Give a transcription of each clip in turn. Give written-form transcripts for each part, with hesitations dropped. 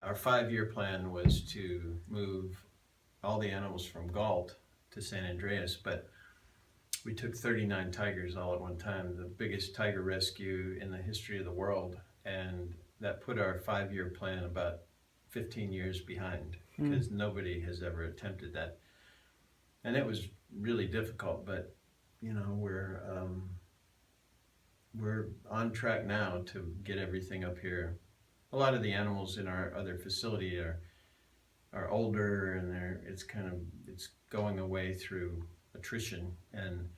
Our 5-year plan was to move all the animals from Galt to San Andreas, but we took 39 tigers all at one time, the biggest tiger rescue in the history of the world, and that put our 5-year plan about 15 years behind, because nobody has ever attempted that. And it was really difficult, but you know, we're on track now to get everything up here. A lot of the animals in our other facility are older, and it's going away through attrition, and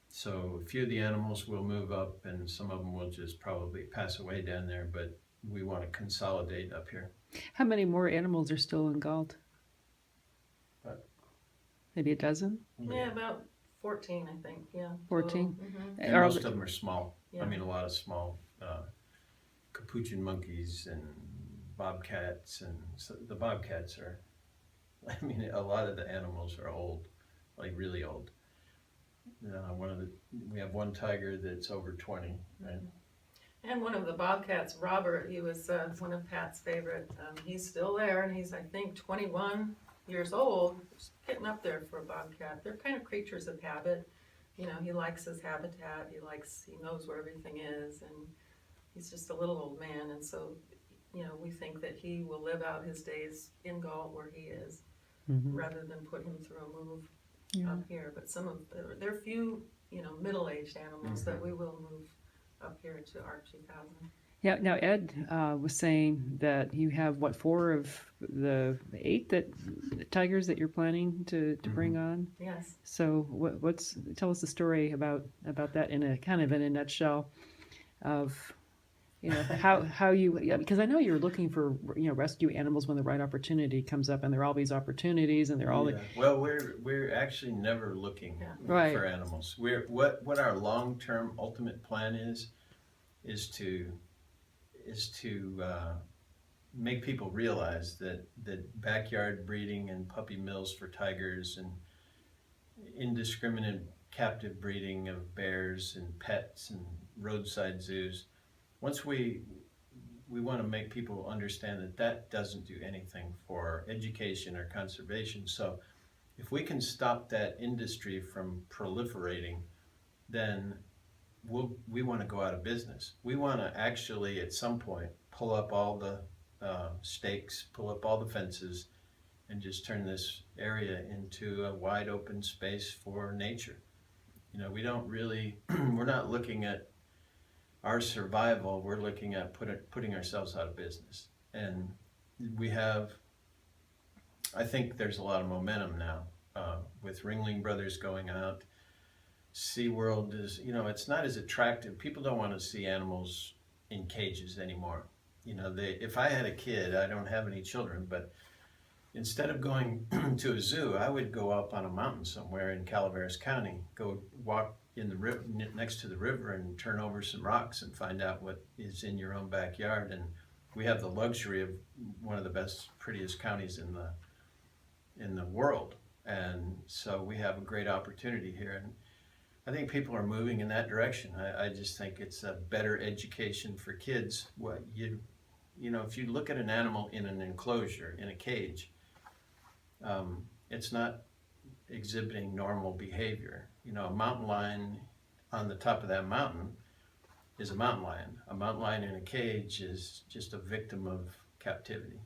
so a few of the animals will move up, and some of them will just probably pass away down there, but we want to consolidate up here. How many more animals are still in Galt? Maybe a dozen? Yeah, about 14, I think. Yeah. 14? And most of them are small. Yeah. I mean, a lot of small capuchin monkeys and bobcats, and so the bobcats are, I mean, a lot of the animals are old, like really old. We have one tiger that's over 20, right? And one of the bobcats, Robert, he was one of Pat's favorite. He's still there, and he's, I think, 21 years old. Just getting up there for a bobcat. They're kind of creatures of habit. You know, he likes his habitat. He knows where everything is, and he's just a little old man. And so, you know, we think that he will live out his days in Galt where he is, rather than put him through a move up here. But there are few, you know, middle-aged animals that we will move up here to ARC 2000. Yeah, now Ed was saying that you have, 4 of the 8 tigers that you're planning to bring on? Yes. So tell us the story about that in a nutshell of, you know, how you, because I know you're looking for, you know, rescue animals when the right opportunity comes up, and there are all these opportunities, and they're all well, we're actually never looking for animals. What our long-term ultimate plan is to make people realize that backyard breeding and puppy mills for tigers and indiscriminate captive breeding of bears and pets and roadside zoos, once we want to make people understand that doesn't do anything for education or conservation. So if we can stop that industry from proliferating, then we want to go out of business. We want to actually at some point pull up all the stakes, pull up all the fences, and just turn this area into a wide open space for nature. You know, we don't really, we're not looking at our survival, we're looking at putting ourselves out of business. And I think there's a lot of momentum now with Ringling Brothers going out. SeaWorld is, you know, it's not as attractive. People don't want to see animals in cages anymore. You know, if I had a kid, I don't have any children, but instead of going to a zoo, I would go up on a mountain somewhere in Calaveras County, go walk in the river, next to the river, and turn over some rocks and find out what is in your own backyard. And we have the luxury of one of the best, prettiest counties in the world, and so we have a great opportunity here. And I think people are moving in that direction. I just think it's a better education for kids. You know, if you look at an animal in an enclosure, in a cage, it's not exhibiting normal behavior. You know, a mountain lion on the top of that mountain is a mountain lion. A mountain lion in a cage is just a victim of captivity.